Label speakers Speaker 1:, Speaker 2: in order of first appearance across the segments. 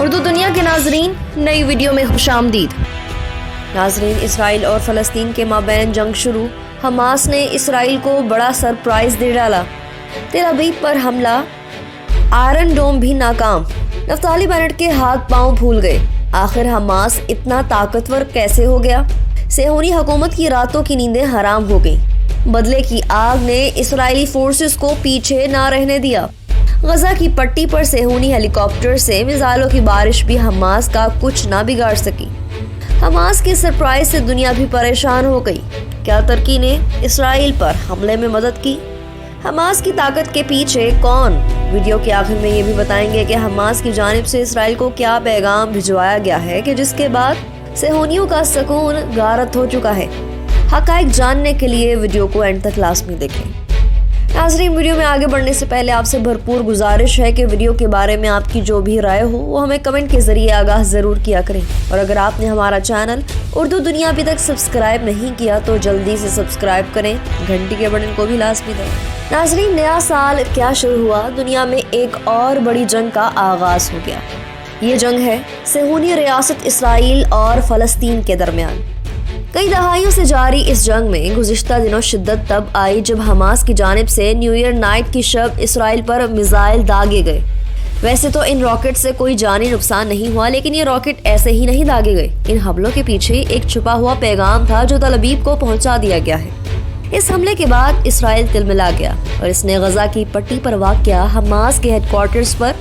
Speaker 1: اردو دنیا کے ناظرین، نئی ویڈیو میں خوشامدید۔ ناظرین، اسرائیل اور فلسطین کے مابین جنگ شروع۔ حماس نے اسرائیل کو بڑا سرپرائز دے ڈالا۔ تل ابیب پر حملہ، آئرن ڈوم بھی ناکام۔ نفتالی بینٹ کے ہاتھ پاؤں پھول گئے۔ آخر حماس اتنا طاقتور کیسے ہو گیا؟ صہیونی حکومت کی راتوں کی نیندیں حرام ہو گئیں۔ بدلے کی آگ نے اسرائیلی فورسز کو پیچھے نہ رہنے دیا۔ غزہ کی پٹی پر صہیونی ہیلی کاپٹر سے میزائلوں کی بارش بھی حماس کا کچھ نہ بگاڑ سکی۔ حماس کے سرپرائز سے دنیا بھی پریشان ہو گئی۔ کیا ترکی نے اسرائیل پر حملے میں مدد کی؟ حماس کی طاقت کے پیچھے کون؟ ویڈیو کے آخر میں یہ بھی بتائیں گے کہ حماس کی جانب سے اسرائیل کو کیا پیغام بھجوایا گیا ہے کہ جس کے بعد صہیونیوں کا سکون غارت ہو چکا ہے۔ حقائق جاننے کے لیے ویڈیو کو اینڈ تک لازمی دیکھیں۔ ناظرین، ویڈیو میں آگے بڑھنے سے پہلے آپ سے بھرپور گزارش ہے کہ ویڈیو کے بارے میں آپ کی جو بھی رائے ہو وہ ہمیں کمنٹ کے ذریعے آگاہ ضرور کیا کریں، اور اگر آپ نے ہمارا چینل اردو دنیا ابھی تک سبسکرائب نہیں کیا تو جلدی سے سبسکرائب کریں، گھنٹی کے بٹن کو بھی لازمی دیں۔ ناظرین، نیا سال کیا شروع ہوا؟ دنیا میں ایک اور بڑی جنگ کا آغاز ہو گیا۔ یہ جنگ ہے صہیونی ریاست اسرائیل اور فلسطین کے درمیان۔ کئی دہائیوں سے جاری اس جنگ میں گزشتہ دنوں شدت تب آئی جب حماس کی جانب سے نیو ایئر نائٹ کی شب اسرائیل پر میزائل داغے گئے۔ ویسے تو ان راکٹ سے کوئی جانی نقصان نہیں ہوا، لیکن یہ راکٹ ایسے ہی نہیں داغے گئے۔ ان حملوں کے پیچھے ایک چھپا ہوا پیغام تھا جو تل ابیب کو پہنچا دیا گیا ہے۔ اس حملے کے بعد اسرائیل تلملا گیا اور اس نے غزہ کی پٹی پر واقع حماس کے ہیڈ کوارٹرز پر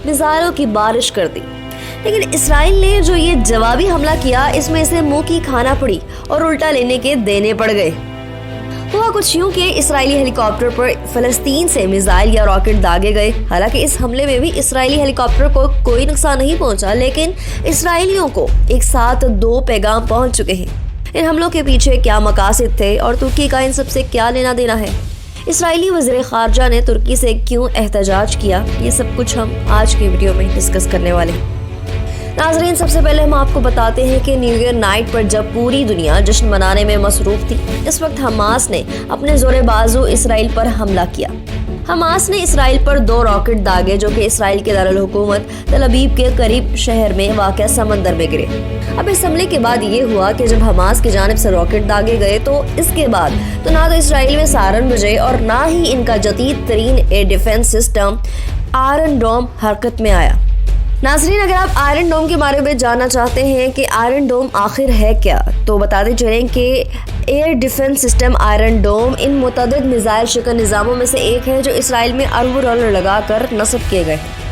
Speaker 1: میزائلوں کی بارش کر دی۔ لیکن اسرائیل نے جو یہ جوابی حملہ کیا، اس میں اسے منہ کی کھانا پڑی اور الٹا لینے کے دینے پڑ گئے۔ ہوا کچھ یوں کہ اسرائیلی ہیلی کاپٹر پر فلسطین سے میزائل یا راکٹ داغے گئے۔ حالانکہ اس حملے میں بھی اسرائیلی ہیلی کاپٹر کو کوئی نقصان نہیں پہنچا، لیکن اسرائیلیوں کو ایک ساتھ 2 پیغام پہنچ چکے ہیں۔ ان حملوں کے پیچھے کیا مقاصد تھے اور ترکی کا ان سب سے کیا لینا دینا ہے؟ اسرائیلی وزیر خارجہ نے ترکی سے کیوں احتجاج کیا؟ یہ سب کچھ ہم آج کی ویڈیو میں ڈسکس کرنے والے ہیں۔ ناظرین، سب سے پہلے ہم آپ کو بتاتے ہیں کہ نیو ایئر نائٹ پر جب پوری دنیا جشن منانے میں مصروف تھی، اس وقت حماس نے اپنے زور بازو اسرائیل پر حملہ کیا۔ حماس نے اسرائیل پر 2 راکٹ داغے جو کہ اسرائیل کے دارالحکومت تل ابیب کے قریب شہر میں واقع سمندر میں گرے۔ اب اس حملے کے بعد یہ ہوا کہ جب حماس کی جانب سے راکٹ داغے گئے تو اس کے بعد تو نہ تو اسرائیل میں سائرن بجے اور نہ ہی ان کا جدید ترین air defence system Iron Dome حرکت میں آیا۔ ناظرین، اگر آپ آئرن ڈوم کے بارے میں جاننا چاہتے ہیں کہ آئرن ڈوم آخر ہے کیا، تو بتاتے چلیں کہ air defence system Iron Dome ان متعدد میزائل شکن نظاموں میں سے ایک ہے جو اسرائیل میں اربوں ڈالر لگا کر نصب کیے گئے ہیں۔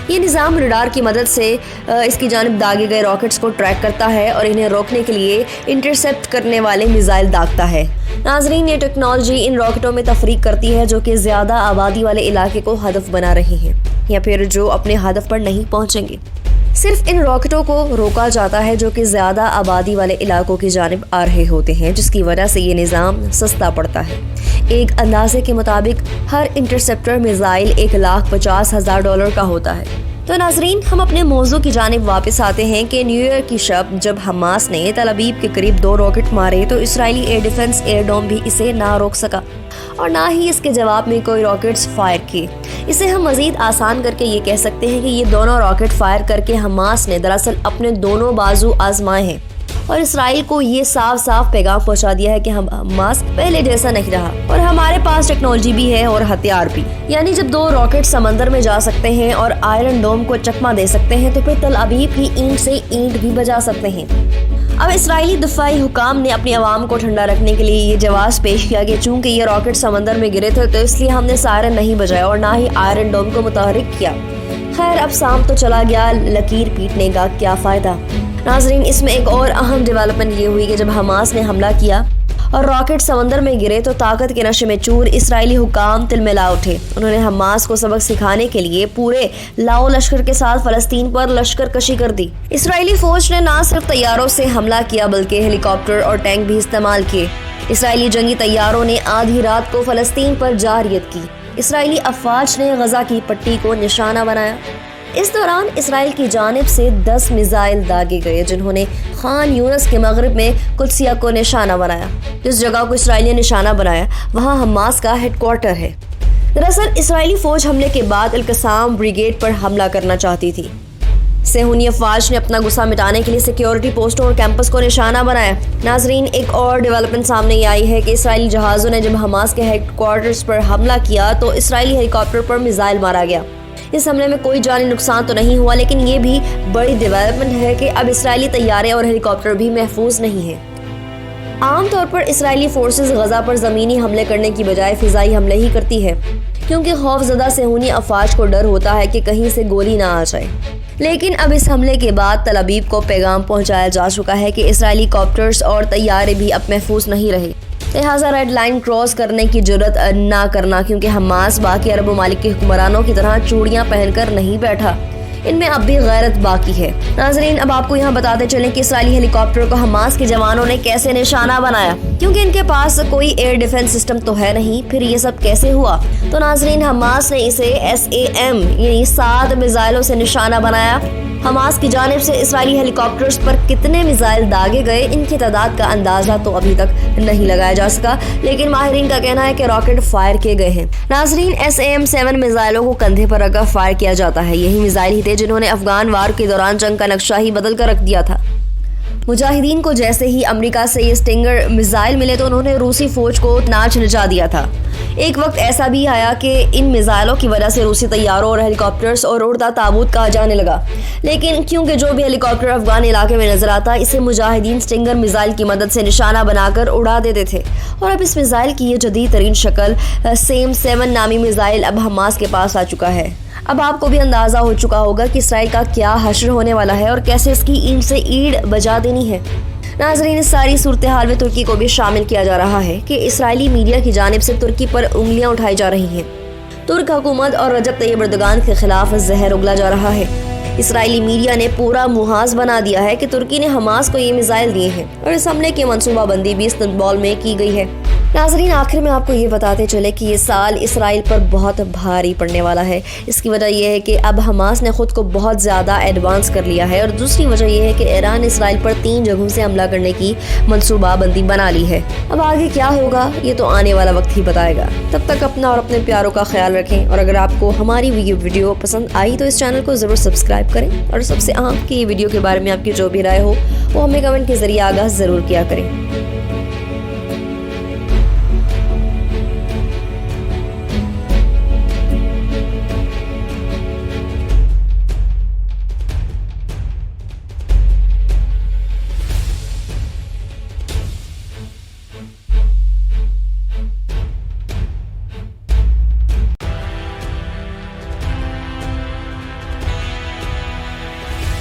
Speaker 1: یہ نظام ریڈار کی مدد سے اس کی جانب داغے گئے راکٹس کو ٹریک کرتا ہے اور انہیں روکنے کے لیے انٹرسیپٹ کرنے والے میزائل داغتا ہے۔ ناظرین، یہ ٹیکنالوجی ان راکٹوں میں تفریق کرتی ہے جو کہ زیادہ آبادی والے علاقے کو ہدف بنا رہے ہیں یا پھر جو اپنے ہدف پر نہیں پہنچیں گے۔ صرف ان راکٹوں کو روکا جاتا ہے جو کہ زیادہ آبادی والے علاقوں کی جانب آ رہے ہوتے ہیں، جس کی وجہ سے یہ نظام سستا پڑتا ہے۔ ایک اندازے کے مطابق ہر انٹرسیپٹر میزائل $1,50,000 کا ہوتا ہے۔ تو ناظرین، ہم اپنے موضوع کی جانب واپس آتے ہیں کہ نیو ایئر کی شب جب حماس نے تل ابیب کے قریب 2 راکٹ مارے تو اسرائیلی ایئر ڈیفنس ایئر ڈوم بھی اسے نہ روک سکا اور نہ ہی اس کے جواب میں کوئی راکٹس فائر کیے۔ اسے ہم مزید آسان کر کے یہ کہہ سکتے ہیں کہ یہ دونوں راکٹ فائر کر کے حماس نے دراصل اپنے دونوں بازو آزمائے ہیں اور اسرائیل کو یہ صاف صاف پیغام پہنچا دیا ہے کہ حماس پہلے جیسا نہیں رہا اور ہمارے پاس ٹیکنالوجی بھی ہے اور ہتھیار بھی۔ یعنی جب 2 راکٹ سمندر میں جا سکتے ہیں اور آئرن ڈوم کو چکما دے سکتے ہیں تو پھر تل ابیب کی اینٹ سے اینٹ بھی بجا سکتے ہیں۔ اب اسرائیلی دفاعی حکام نے اپنی عوام کو ٹھنڈا رکھنے کے لیے یہ جواز پیش کیا کہ چونکہ یہ راکٹ سمندر میں گرے تھے تو اس لیے ہم نے سائرن نہیں بجایا اور نہ ہی آئرن ڈوم کو متحرک کیا۔ خیر، اب سام تو چلا گیا، لکیر پیٹنے کا کیا فائدہ؟ ناظرین، اس میں ایک اور اہم ڈیولپمنٹ یہ ہوئی کہ جب حماس نے حملہ کیا اور راکٹ سمندر میں گرے تو طاقت کے نشے میں چور اسرائیلی حکام تلملا اٹھے۔ انہوں نے حماس کو سبق سکھانے کے لیے پورے لاؤ لشکر کے ساتھ فلسطین پر لشکر کشی کر دی۔ اسرائیلی فوج نے نہ صرف طیاروں سے حملہ کیا بلکہ ہیلی کاپٹر اور ٹینک بھی استعمال کیے۔ اسرائیلی جنگی طیاروں نے آدھی رات کو فلسطین پر جارحیت کی۔ اسرائیلی افواج نے غزہ کی پٹی کو نشانہ بنایا۔ اس دوران اسرائیل کی جانب سے 10 میزائل داغے گئے جنہوں نے خان یونس کے مغرب میں قدسیہ کو نشانہ بنایا۔ جس جگہ کو اسرائیل نے نشانہ بنایا وہاں حماس کا ہیڈ کوارٹر ہے۔ دراصل اسرائیلی فوج حملے کے بعد القسام بریگیڈ پر حملہ کرنا چاہتی تھی۔ صہیونی افواج نے اپنا غصہ مٹانے کے لیے سیکیورٹی پوسٹوں اور کیمپس کو نشانہ بنایا۔ ناظرین، ایک اور ڈیولپمنٹ سامنے یہ آئی ہے کہ اسرائیلی جہازوں نے جب حماس کے ہیڈ کوارٹرز پر حملہ کیا تو اسرائیلی ہیلی کاپٹر پر میزائل مارا گیا۔ اس حملے میں کوئی جانی نقصان تو نہیں ہوا، لیکن یہ بھی بڑی ڈیولپمنٹ ہے کہ اب اسرائیلی طیارے اور ہیلی کاپٹر بھی محفوظ نہیں ہیں۔ عام طور پر اسرائیلی فورسز غزہ پر زمینی حملے کرنے کی بجائے فضائی حملے ہی کرتی ہے، کیونکہ خوف زدہ صہیونی افواج کو ڈر ہوتا ہے کہ کہیں سے گولی نہ آ جائے۔ لیکن اب اس حملے کے بعد تل ابیب کو پیغام پہنچایا جا چکا ہے کہ اسرائیلی کاپٹرز اور طیارے بھی اب محفوظ نہیں رہے، لہٰذا ریڈ لائن کراس کرنے کی جرت نہ کرنا، کیونکہ حماس باقی عرب ممالک کے حکمرانوں کی طرح چوڑیاں پہن کر نہیں بیٹھا، ان میں اب بھی غیرت باقی ہے۔ ناظرین، اب آپ کو یہاں بتاتے چلیں کہ اسرائیلی ہیلی کاپٹر کو حماس کے جوانوں نے کیسے نشانہ بنایا، کیونکہ ان کے پاس کوئی ایئر ڈیفنس سسٹم تو ہے نہیں، پھر یہ سب کیسے ہوا؟ تو ناظرین، حماس نے اسے SAM یعنی 7 میزائلوں سے نشانہ بنایا۔ حماس کی جانب سے اسرائیلی ہیلی کاپٹرز پر کتنے میزائل داغے گئے، ان کی تعداد کا اندازہ تو ابھی تک نہیں لگایا جا سکا، لیکن ماہرین کا کہنا ہے کہ راکٹ فائر کیے گئے ہیں۔ ناظرین، SAM-7 میزائلوں کو کندھے پر رکھ کر فائر کیا جاتا ہے۔ یہی میزائل ہی تھے جنہوں نے افغان وار کے دوران جنگ کا نقشہ ہی بدل کر رکھ دیا تھا۔ مجاہدین کو جیسے ہی امریکہ سے یہ سٹنگر میزائل ملے تو انہوں نے روسی فوج کو ناچ نچا دیا تھا۔ ایک وقت ایسا بھی آیا کہ ان میزائلوں کی وجہ سے روسی طیاروں اور ہیلی کاپٹرز اور اڑتا تابوت کہا جانے لگا، لیکن کیونکہ جو بھی ہیلی کاپٹر افغان علاقے میں نظر آتا اسے مجاہدین سٹنگر میزائل کی مدد سے نشانہ بنا کر اڑا دیتے تھے۔ اور اب اس میزائل کی یہ جدید ترین شکل SAM-7 نامی میزائل اب حماس کے پاس آ چکا ہے۔ اب آپ کو بھی اندازہ ہو چکا ہوگا کہ اسرائیل کا کیا حشر ہونے والا ہے اور کیسے اس کی اینٹ سے اینٹ بجا دینی ہے۔ ناظرین، اس ساری صورتحال میں ترکی کو بھی شامل کیا جا رہا ہے کہ اسرائیلی میڈیا کی جانب سے ترکی پر انگلیاں اٹھائی جا رہی ہیں۔ ترک حکومت اور رجب طیب ایردوان کے خلاف زہر اگلا جا رہا ہے۔ اسرائیلی میڈیا نے پورا محاذ بنا دیا ہے کہ ترکی نے حماس کو یہ میزائل دیے ہیں اور اس حملے کی منصوبہ بندی بھی استنبول میں کی گئی ہے۔ ناظرین، آخر میں آپ کو یہ بتاتے چلے کہ یہ سال اسرائیل پر بہت بھاری پڑنے والا ہے۔ اس کی وجہ یہ ہے کہ اب حماس نے خود کو بہت زیادہ ایڈوانس کر لیا ہے، اور دوسری وجہ یہ ہے کہ ایران اسرائیل پر 3 جگہوں سے حملہ کرنے کی منصوبہ بندی بنا لی ہے۔ اب آگے کیا ہوگا یہ تو آنے والا وقت ہی بتائے گا۔ تب تک اپنا اور اپنے پیاروں کا خیال رکھیں، اور اگر آپ کو ہماری ویڈیو پسند آئی تو اس چینل کو ضرور سبسکرائب کریں، اور سب سے اہم کہ یہ ویڈیو کے بارے میں آپ کی جو بھی رائے ہو وہ ہمیں کمنٹ کے ذریعے آگاہ ضرور کیا کریں۔